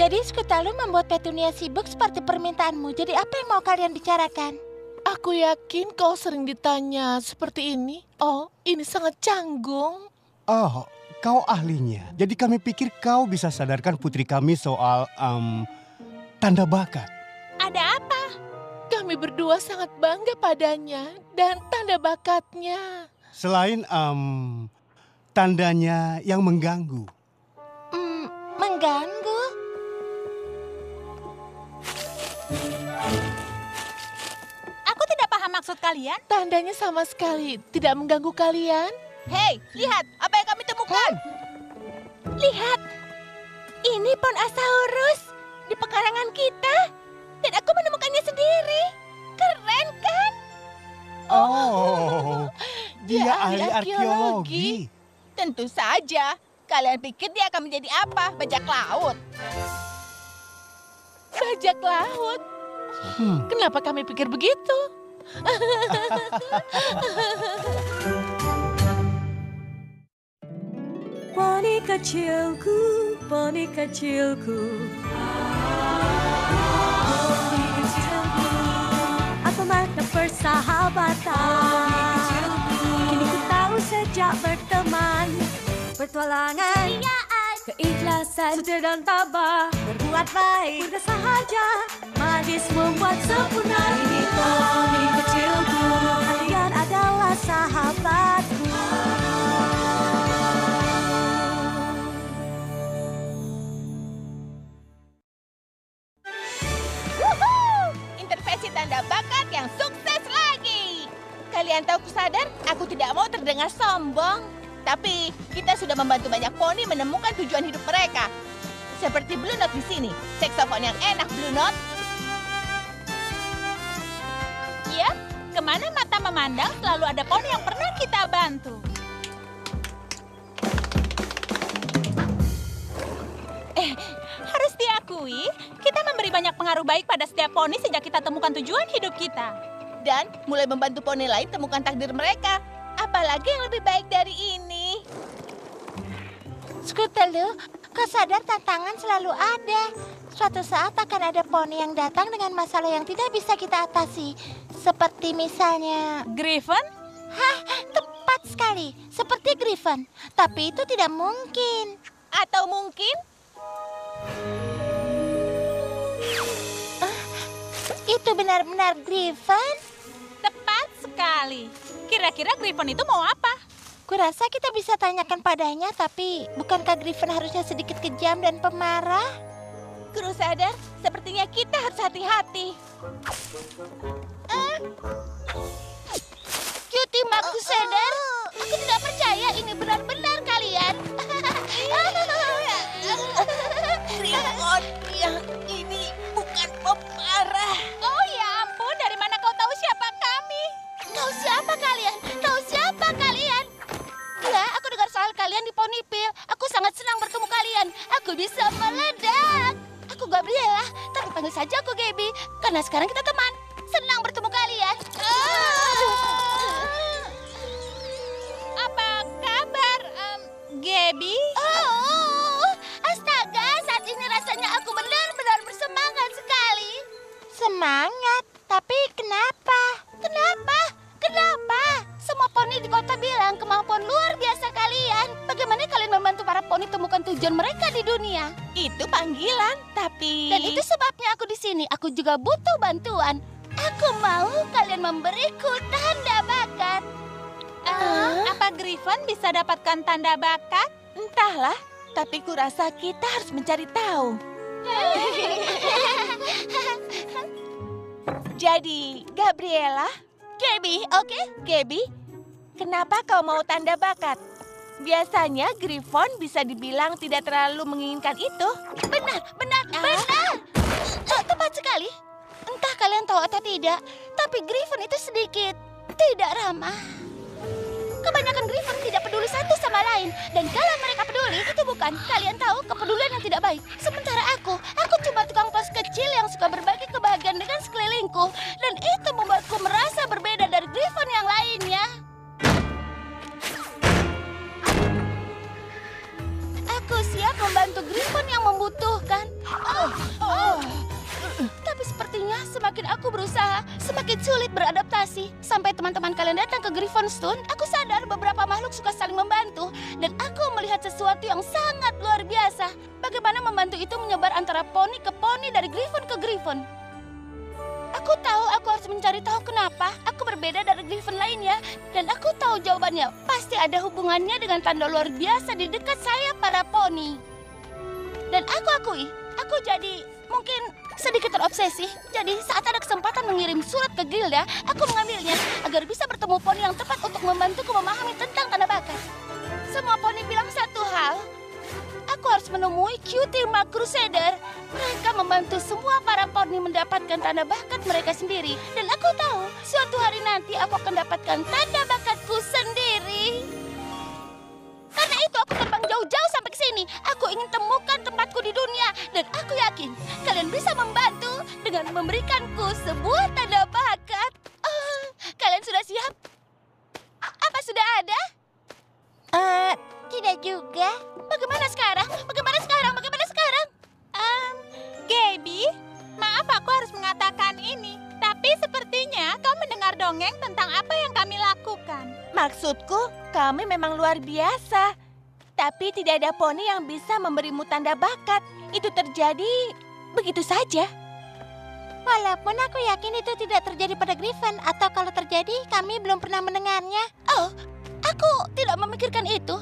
Jadi Skutalu membuat Petunia sibuk seperti permintaanmu. Jadi apa yang mau kalian bicarakan? Aku yakin kau sering ditanya seperti ini. Oh, ini sangat canggung. Oh, kau ahlinya. Jadi kami pikir kau bisa sadarkan putri kami soal tanda bakat. Ada apa? Kami berdua sangat bangga padanya dan tanda bakatnya. Selain tandanya yang mengganggu. Mengganggu? Aku tidak paham maksud kalian. Tandanya sama sekali tidak mengganggu kalian. Hei, lihat apa yang kami temukan. Lihat, ini Ponosaurus di pekarangan kita. Dan aku menemukannya sendiri. Keren kan? Oh, dia ahli ahli arkeologi. Tentu saja. Kalian pikir dia akan menjadi apa? Bajak laut? Bajak laut. Kenapa kami pikir begitu? Poni kecilku, poni kecilku. Poni kecilku, apa makna persahabatan? Kini ku tahu sejak berteman, petualangan, keikhlasan, setia dan tabah, berbuat baik, mudah sahaja, manis membuat sempurna. Ini poni kecilku, kalian adalah sahabatku. Intervensi tanda bakat yang sukses lagi. Kalian tahu aku sadar, aku tidak mau terdengar sombong. Tapi kita sudah membantu banyak poni menemukan tujuan hidup mereka. Seperti Blue Note di sini, saksofon yang enak Blue Note. Ya, kemana mata memandang selalu ada poni yang pernah kita bantu. Harus diakui, kita memberi banyak pengaruh baik pada setiap poni sejak kita temukan tujuan hidup kita. Dan mulai membantu poni lain temukan takdir mereka. Apalagi yang lebih baik dari ini. Skutalu, kau sadar tantangan selalu ada. Suatu saat akan ada poni yang datang dengan masalah yang tidak bisa kita atasi. Seperti misalnya... Griffon? Hah, tepat sekali. Seperti Griffon. Tapi itu tidak mungkin. Atau mungkin... Itu benar-benar Griffon? Tepat sekali. Kira-kira Griffon itu mau apa? Kurasa kita bisa tanyakan padanya, tapi bukankah Griffon harusnya sedikit kejam dan pemarah? Guru sadar, sepertinya kita harus hati-hati. Cutie Maku sadar, aku tidak percaya ini benar-benar kalian. Griffon yang ini bukan pemarah. Oh ya ampun, dari mana kau tahu siapa kami? Kau siapa kalian? Kau siapa kalian? Ya, aku dengar soal kalian di Ponyville. Aku sangat senang bertemu kalian. Aku bisa meledak. Aku Gabriela, tapi panggil saja aku Gaby. Karena sekarang kita teman. Senang bertemu kalian. Apa kabar, Gaby? Oh, astaga, saat ini rasanya aku benar-benar bersemangat sekali. Semangat? Tapi kenapa? Kenapa? Kenapa? Semua poni di kota bilang kemampuan luar biasa kalian. Bagaimana kalian membantu para poni temukan tujuan mereka di dunia? Itu panggilan, tapi... Dan itu sebabnya aku di sini. Aku juga butuh bantuan. Aku mau kalian memberiku tanda bakat. Apa Griffon bisa dapatkan tanda bakat? Entahlah, tapi kurasa kita harus mencari tahu. Jadi, Gabriela, Gaby, oke? Gaby, kenapa kau mau tanda bakat? Biasanya Griffon bisa dibilang tidak terlalu menginginkan itu. Benar. Tepat sekali. Entah kalian tahu atau tidak, tapi Griffon itu sedikit tidak ramah. Kebanyakan Griffon tidak peduli satu sama lain. Dan kalau mereka peduli, itu bukan. Kalian tahu kepedulian yang tidak baik. Sementara aku cuma tukang pos kecil yang suka berbagi kebahagiaan dengan sekelilingku. Dan itu membuatku merasa berbeda dari Griffon yang lainnya. Aku siap membantu Griffon yang membutuhkan. aku berusaha, semakin sulit beradaptasi. Sampai teman-teman kalian datang ke Griffonstone, aku sadar beberapa makhluk suka saling membantu. Dan aku melihat sesuatu yang sangat luar biasa. Bagaimana membantu itu menyebar antara poni ke poni, dari Griffon ke Griffon. Aku tahu aku harus mencari tahu kenapa aku berbeda dari Griffon lainnya. Dan aku tahu jawabannya. Pasti ada hubungannya dengan tanda luar biasa di dekat saya para poni. Dan aku akui, aku jadi mungkin sedikit terobsesi. Jadi saat ada kesempatan mengirim surat ke Gilda, aku mengambilnya agar bisa bertemu poni yang tepat untuk membantuku memahami tentang tanda bakat. Semua poni bilang satu hal. Aku harus menemui Cutie Mark Crusader. Mereka membantu semua para poni mendapatkan tanda bakat mereka sendiri. Dan aku tahu, suatu hari nanti aku akan dapatkan tanda bakatku sendiri. Karena itu aku terbang jauh-jauh sampai ke sini. Aku ingin temukan tempatku di dunia. Dan aku yakin kalian bisa membantu dengan memberikanku sebuah tanda bakat. Kalian sudah siap? Apa sudah ada? Tidak juga. Bagaimana sekarang? Bagaimana sekarang? Bagaimana sekarang? Gaby, maaf aku harus mengatakan ini. Tapi sepertinya kau mendengar dongeng tentang apa yang kami lakukan. Maksudku, kami memang luar biasa. Tapi tidak ada poni yang bisa memberimu tanda bakat. Itu terjadi begitu saja. Walaupun aku yakin itu tidak terjadi pada Griffon. Atau kalau terjadi, kami belum pernah mendengarnya. Oh, aku tidak memikirkan itu.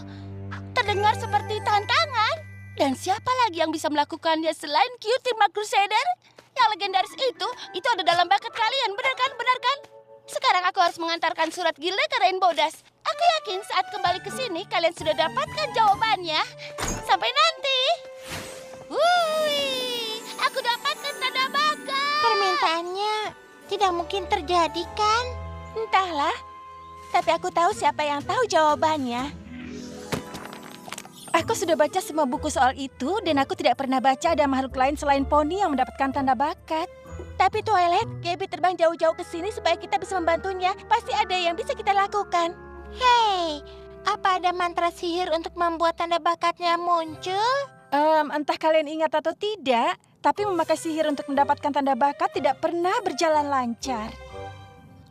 Terdengar seperti tantangan. Dan siapa lagi yang bisa melakukannya selain Cutie Mark Crusader? Yang legendaris itu ada dalam bakat kalian, benar kan? Benar kan? Sekarang aku harus mengantarkan surat Gilda ke Rainbow Dash. Aku yakin saat kembali ke sini, kalian sudah dapatkan jawabannya. Sampai nanti. Wuih, aku dapatkan tanda bakat. Permintaannya tidak mungkin terjadi, kan? Entahlah. Tapi aku tahu siapa yang tahu jawabannya. Aku sudah baca semua buku soal itu dan aku tidak pernah baca ada makhluk lain selain poni yang mendapatkan tanda bakat. Tapi Twilight, Gaby terbang jauh-jauh ke sini supaya kita bisa membantunya. Pasti ada yang bisa kita lakukan. Hei, apa ada mantra sihir untuk membuat tanda bakatnya muncul? Entah kalian ingat atau tidak, tapi memakai sihir untuk mendapatkan tanda bakat tidak pernah berjalan lancar.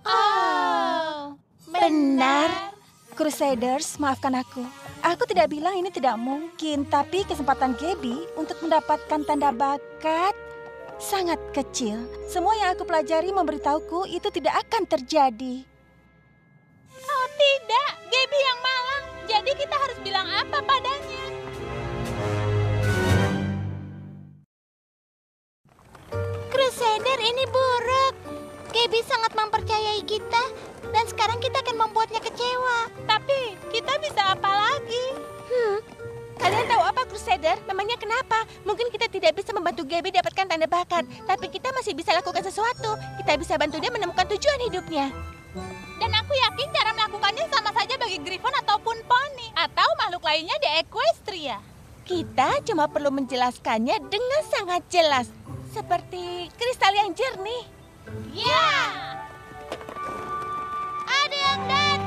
Oh, benar. Crusaders, maafkan aku. Aku tidak bilang ini tidak mungkin, tapi kesempatan Gaby untuk mendapatkan tanda bakat sangat kecil. Semua yang aku pelajari memberitahuku itu tidak akan terjadi. Oh tidak, Gaby yang malang. Jadi kita harus bilang apa padanya? Crusader, ini buruk. Gaby sangat mempercayai kita. Dan sekarang kita akan membuatnya kecewa. Tapi kita bisa apa lagi? Kalian tahu apa, Crusader? Memangnya kenapa? Mungkin kita tidak bisa membantu Gaby dapatkan tanda bakat. Tapi kita masih bisa lakukan sesuatu. Kita bisa bantu dia menemukan tujuan hidupnya. Dan aku yakin cara melakukannya sama saja bagi Griffon ataupun poni. Atau makhluk lainnya di Equestria. Kita cuma perlu menjelaskannya dengan sangat jelas. Seperti kristal yang jernih. Ya! Ada yang datang.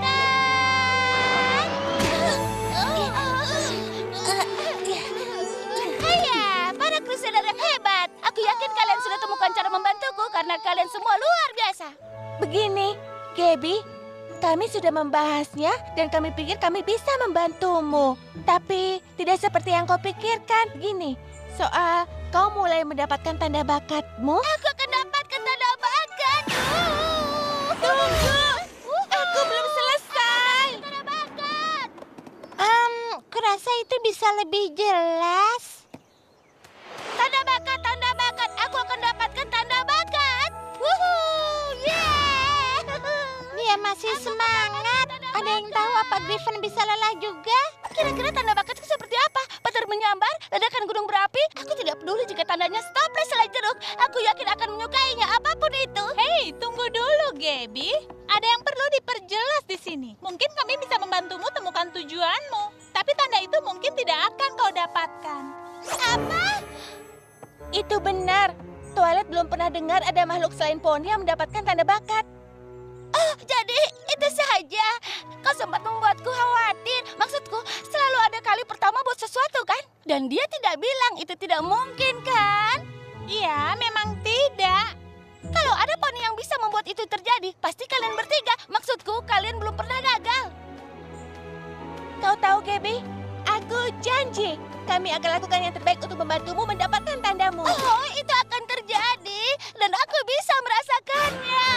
Haya, para Crusader yang hebat. Aku yakin kalian sudah temukan cara membantuku karena kalian semua luar biasa. Begini, Gaby, kami sudah membahasnya dan kami pikir kami bisa membantumu. Tapi tidak seperti yang kau pikirkan. Gini, soal kau mulai mendapatkan tanda bakatmu. Aku akan dapatkan tanda bakat. Tunggu. Aku belum selesai. Tanda bakat. Kurasa itu bisa lebih jelas. Tanda bakat, tanda bakat. Aku akan dapatkan tanda bakat. Wuhuu, yeah. Dia masih semangat. Ada yang tahu apa Griffon bisa lelah juga? Kira-kira tanda bakatku seperti apa? Petir menyambar, ledakan gunung berapi? Aku tidak peduli jika tandanya stopless selai jeruk. Aku yakin akan menyukainya apapun itu. Hei, tunggu dulu, Gaby. Ada yang perlu diperjelas di sini. Mungkin kami bisa membantumu temukan tujuanmu. Tapi tanda itu mungkin tidak akan kau dapatkan. Apa? Itu benar. Twilight belum pernah dengar ada makhluk selain poni yang mendapatkan tanda bakat. Oh, jadi itu saja. Kau sempat membuatku khawatir. Maksudku, selalu ada kali pertama buat sesuatu, kan? Dan dia tidak bilang itu tidak mungkin, kan? Iya, memang tidak. Kalau ada poni yang bisa membuat itu terjadi. Pasti kalian bertiga. Maksudku, kalian belum pernah gagal. Kau tahu, Gaby? Aku janji. Kami akan lakukan yang terbaik untuk membantumu mendapatkan tandamu. Oh, itu akan terjadi. Dan aku bisa merasakannya.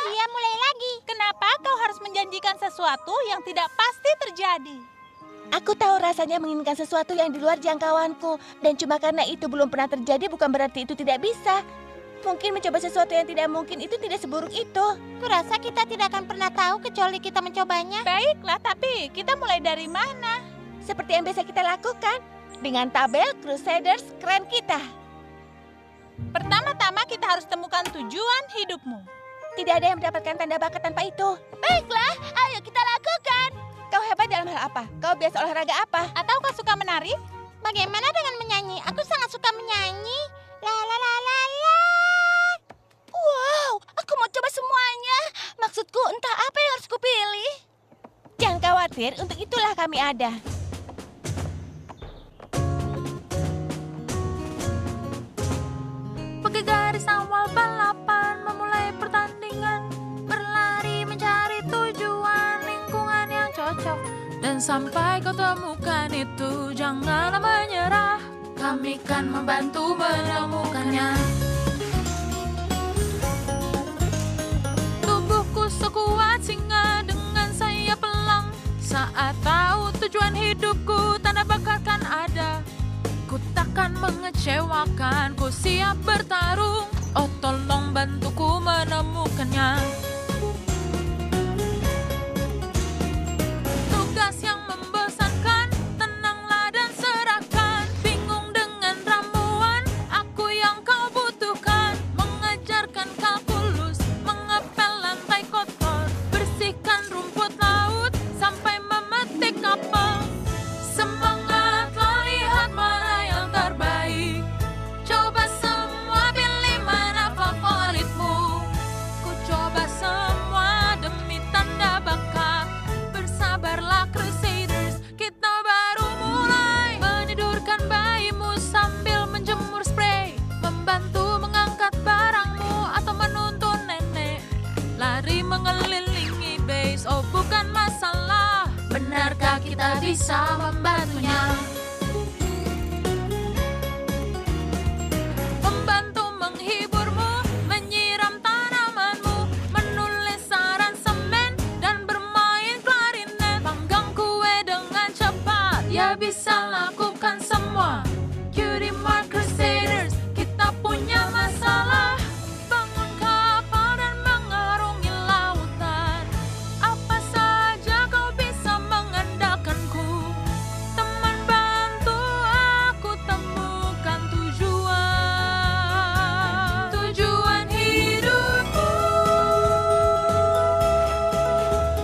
Dia mulai lagi. Kenapa kau harus menjanjikan sesuatu yang tidak pasti terjadi? Aku tahu rasanya menginginkan sesuatu yang di luar jangkauanku. Dan cuma karena itu belum pernah terjadi bukan berarti itu tidak bisa. Mungkin mencoba sesuatu yang tidak mungkin itu tidak seburuk itu. Kurasa kita tidak akan pernah tahu kecuali kita mencobanya. Baiklah, tapi kita mulai dari mana? Seperti yang biasa kita lakukan. Dengan tabel Crusaders keren kita. Pertama-tama kita harus temukan tujuan hidupmu. Tidak ada yang mendapatkan tanda bakat tanpa itu. Baiklah, ayo kita lakukan. Kau hebat dalam hal apa? Kau biasa olahraga apa? Atau kau suka menari? Bagaimana dengan menyanyi? Aku sangat suka menyanyi. La la la la la. Wow, aku mau coba semuanya. Maksudku entah apa yang harus kupilih. Jangan khawatir, untuk itulah kami ada. Pakai garis awal balapan, memulai pertandingan, berlari mencari tujuan, lingkungan yang cocok. Dan sampai kau temukan itu, janganlah menyerah. Kami kan membantu menemukannya. Tubuhku sekuat singa dengan sayap elang. Saat tahu tujuan hidupku, tanda bakat kan ada. Ku takkan mengecewakan, ku siap bertarung. Oh tolong bantuku menemukannya. Tugas yang membosankan, tenanglah dan serahkan. Bingung dengan ramuan, aku yang kau butuhkan. Mengajarkan kalkulus, mengepel lantai kotor. Bersihkan rumput laut, sampai memetik kapal. Semangatlah, lihat mana yang terbaik. Coba semua, pilih mana favoritmu. Ku coba semua demi tanda bakat. Bersabarlah Crusaders, kita baru mulai. Menidurkan bayimu sambil menjemur spray. Membantu mengangkat barangmu atau menuntun nenek. Lari mengelilingi base, oh bukan masalah. Benarkah kita bisa membantunya? Membantu menghiburmu, menyiram tanamanmu, menulis aransemen dan bermain klarinet. Panggang kue dengan cepat, ya bisa lakukan semua. Cutie Mark Crusaders, kita punya masalah. Bangun kapal dan mengarungi lautan. Apa saja kau bisa mengandalkanku. Teman bantu aku temukan tujuan. Tujuan hidupku.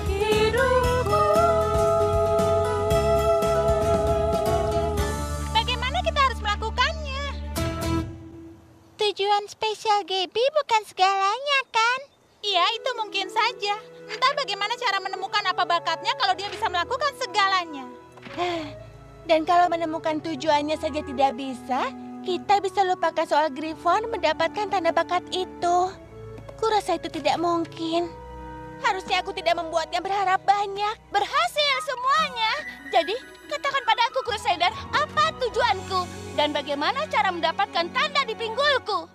Hidupku. Bagaimana kita harus melakukannya? Tujuan spesial Gaby bukan segalanya, kan? Iya, itu mungkin saja. Entah bagaimana cara menemukan apa bakatnya kalau dia bisa melakukan segalanya. Dan kalau menemukan tujuannya saja tidak bisa, kita bisa lupakan soal Griffon mendapatkan tanda bakat itu. Kurasa itu tidak mungkin. Harusnya aku tidak membuatnya berharap banyak. Berhasil semuanya. Jadi, katakan pada aku, Crusader, apa tujuanku? Dan bagaimana cara mendapatkan tanda di pinggulku?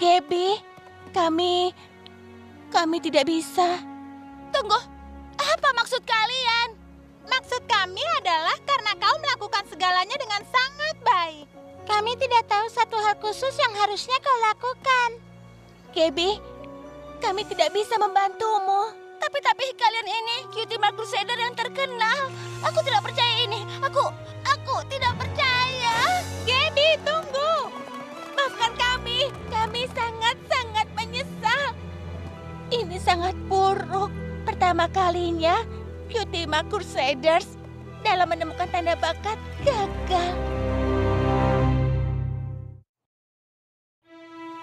Gaby, kami tidak bisa. Tunggu, apa maksud kalian? Maksud kami adalah karena kau melakukan segalanya dengan sangat baik. Kami tidak tahu satu hal khusus yang harusnya kau lakukan. Gaby, kami tidak bisa membantumu. Tapi kalian ini Cutie Mark Crusader yang terkenal. Aku tidak percaya ini. Aku tidak percaya. Gaby, tunggu. Maafkan kami. Kami sangat-sangat menyesal. Ini sangat buruk. Pertama kalinya, Cutie Mark Crusaders dalam menemukan tanda bakat gagal.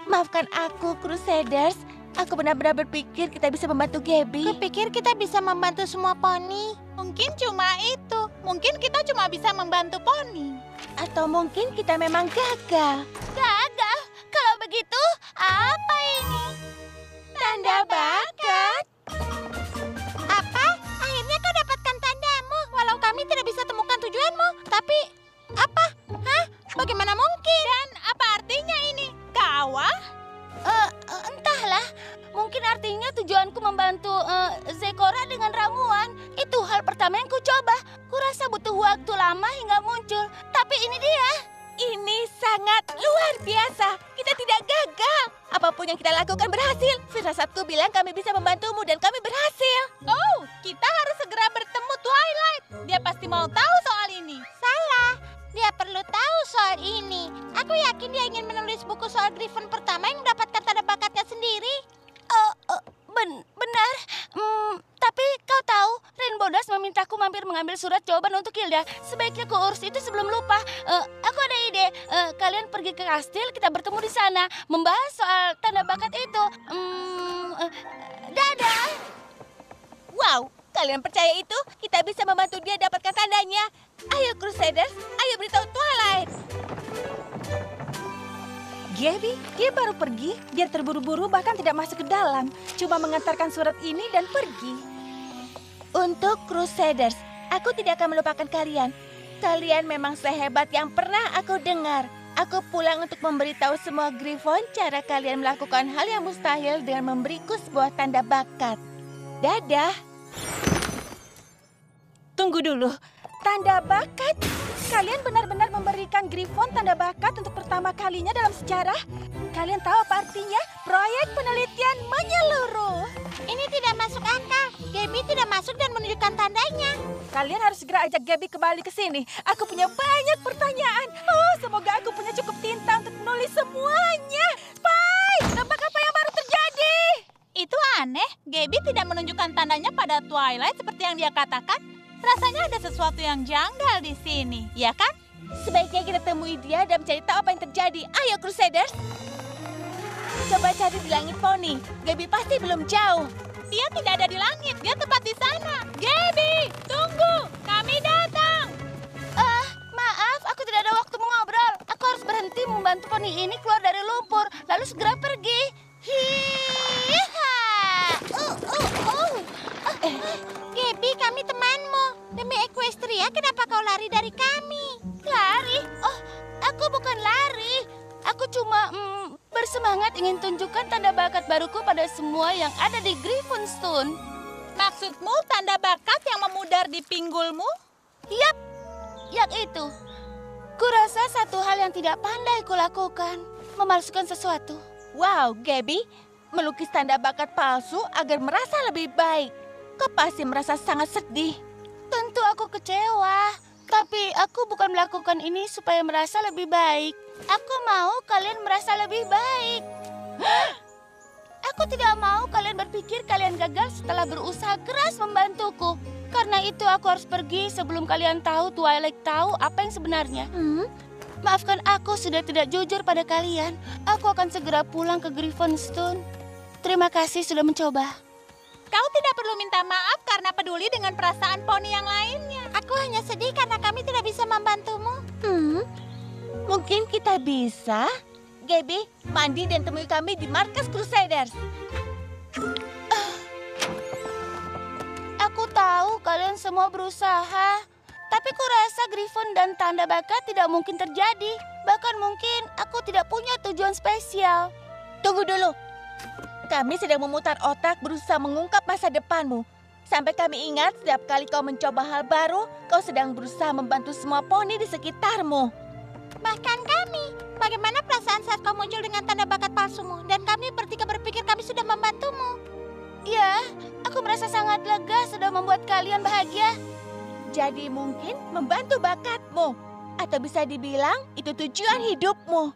Maafkan aku, Crusaders. Aku benar-benar berpikir kita bisa membantu Gaby. Kupikir kita bisa membantu semua poni. Mungkin cuma itu. Mungkin kita cuma bisa membantu poni. Atau mungkin kita memang gagal. Gagal? mungkin artinya tujuanku membantu Zecora dengan ramuan. Itu hal pertama yang kucoba. Kurasa butuh waktu lama hingga muncul. Tapi ini dia. Ini sangat luar biasa. Kita tidak gagal. Apapun yang kita lakukan berhasil. Firasatku bilang kami bisa membantumu dan kami berhasil. Oh, kita harus segera bertemu Twilight. Dia pasti mau tahu soal ini. Salah. Dia perlu tahu soal ini. Aku yakin dia ingin menulis buku soal Griffon pertama yang mendapatkan tanda bakatnya sendiri. Benar. Tapi kau tahu, Rainbow Dash memintaku mampir mengambil surat jawaban untuk Hilda. Sebaiknya ku urus itu sebelum lupa. Aku ada ide. Kalian pergi ke kastil, kita bertemu di sana. Membahas soal tanda bakat itu. Dadah. Wow, kalian percaya itu? Kita bisa membantu dia dapatkan tandanya. Ayo Crusaders, ayo beritahu Twilight. Gabby, dia baru pergi. Dia terburu-buru bahkan tidak masuk ke dalam. Cuma mengantarkan surat ini dan pergi. Untuk Crusaders, aku tidak akan melupakan kalian. Kalian memang sehebat yang pernah aku dengar. Aku pulang untuk memberitahu semua Griffon cara kalian melakukan hal yang mustahil dengan memberiku sebuah tanda bakat. Dadah. Tunggu dulu. Tanda bakat? Kalian benar-benar memberikan Griffon tanda bakat untuk pertama kalinya dalam sejarah? Kalian tahu apa artinya? Proyek penelitian menyeluruh. Ini tidak masuk akal. Gaby tidak masuk dan menunjukkan tandanya. Kalian harus segera ajak Gabby kembali ke sini. Aku punya banyak pertanyaan. Oh, semoga aku punya cukup tinta untuk menulis semuanya. Spy, nampak apa yang baru terjadi? Itu aneh. Gabby tidak menunjukkan tandanya pada Twilight seperti yang dia katakan. Rasanya ada sesuatu yang janggal di sini, ya kan? Sebaiknya kita temui dia dan mencari tahu apa yang terjadi. Ayo Crusaders. Coba cari di langit poni. Gabby pasti belum jauh. Dia tidak ada di langit, dia tepat di sana. Gabby, tunggu, kami datang. Maaf, aku tidak ada waktu mengobrol. Aku harus berhenti membantu poni ini keluar dari lumpur, lalu segera pergi. Gaby, kami temanmu. Demi Equestria, kenapa kau lari dari kami? Lari? Oh, aku bukan lari. Aku cuma bersemangat ingin tunjukkan tanda bakat baruku pada semua yang ada di Griffonstone. Maksudmu tanda bakat yang memudar di pinggulmu? Yap, yang itu. Kurasa satu hal yang tidak pandai kulakukan, memalsukan sesuatu. Wow, Gabby, melukis tanda bakat palsu agar merasa lebih baik. Kau pasti merasa sangat sedih. Tentu aku kecewa, tapi aku bukan melakukan ini supaya merasa lebih baik. Aku mau kalian merasa lebih baik. Aku tidak mau kalian berpikir kalian gagal setelah berusaha keras membantuku. Karena itu aku harus pergi sebelum kalian tahu Twilight tahu apa yang sebenarnya. Maafkan aku sudah tidak jujur pada kalian. Aku akan segera pulang ke Griffonstone. Terima kasih sudah mencoba. Kau tidak perlu minta maaf karena peduli dengan perasaan poni yang lainnya. Aku hanya sedih karena kami tidak bisa membantumu. Mungkin kita bisa. Gabby, mandi dan temui kami di markas Crusaders. Aku tahu kalian semua berusaha. Tapi kurasa Griffon dan tanda bakat tidak mungkin terjadi. Bahkan mungkin aku tidak punya tujuan spesial. Tunggu dulu. Kami sedang memutar otak berusaha mengungkap masa depanmu. Sampai kami ingat setiap kali kau mencoba hal baru, kau sedang berusaha membantu semua poni di sekitarmu. Bahkan kami. Bagaimana perasaan saat kau muncul dengan tanda bakat palsumu dan kami bertiga berpikir kami sudah membantumu? Ya, aku merasa sangat lega sudah membuat kalian bahagia. Jadi mungkin membantu bakatmu. Atau bisa dibilang itu tujuan hidupmu.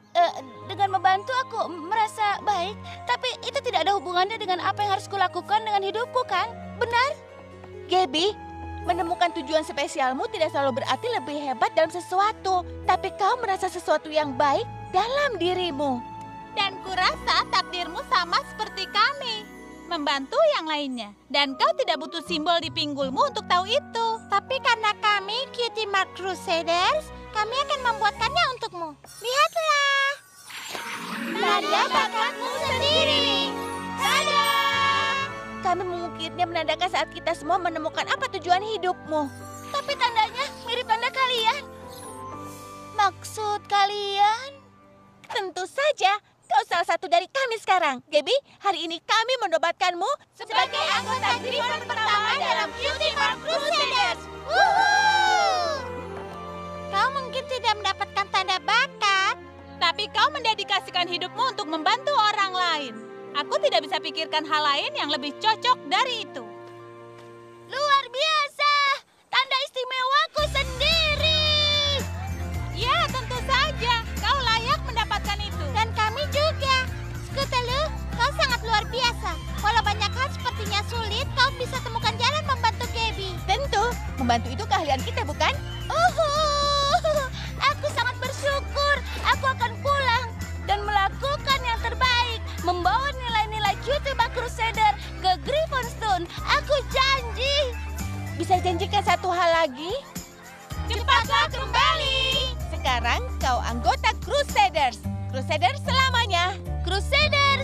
Dengan membantu aku merasa baik, tapi itu tidak ada hubungannya dengan apa yang harus kulakukan dengan hidupku, kan? Benar? Gabby, menemukan tujuan spesialmu tidak selalu berarti lebih hebat dalam sesuatu. Tapi kau merasa sesuatu yang baik dalam dirimu. Dan kurasa takdirmu sama seperti kami. Membantu yang lainnya. Dan kau tidak butuh simbol di pinggulmu untuk tahu itu. Tapi karena kami Cutie Mark Crusaders, kami akan membuatkannya untukmu. Lihatlah. Tanda bakatmu sendiri. Dadah. Kami mengukirnya menandakan saat kita semua menemukan apa tujuan hidupmu. Tapi tandanya mirip tanda kalian. Maksud kalian? Tentu saja, Kau salah satu dari kami sekarang. Gaby, hari ini kami menobatkanmu sebagai anggota Griffon pertama dalam Cutie Mark Crusaders. Kau mungkin tidak mendapatkan tanda bakat. Tapi kau mendedikasikan hidupmu untuk membantu orang lain. Aku tidak bisa pikirkan hal lain yang lebih cocok dari itu. Luar biasa! Tanda istimewaku sendiri! Ya, tentu saja. Kau layak mendapatkan itu. Dan kami juga. Skutelu, kau sangat luar biasa. Walau banyak hal sepertinya sulit, kau bisa temukan jalan membantu Gaby. Tentu, membantu itu keahlian kita, bukan? Aku sangat bersyukur. Aku akan pulang dan melakukan yang terbaik. Membawa nilai-nilai Cutie Mark Crusader ke Griffonstone. Aku janji. Bisa janjikan satu hal lagi? Cepatlah kembali. Sekarang kau anggota Crusaders. Crusaders selamanya. Crusader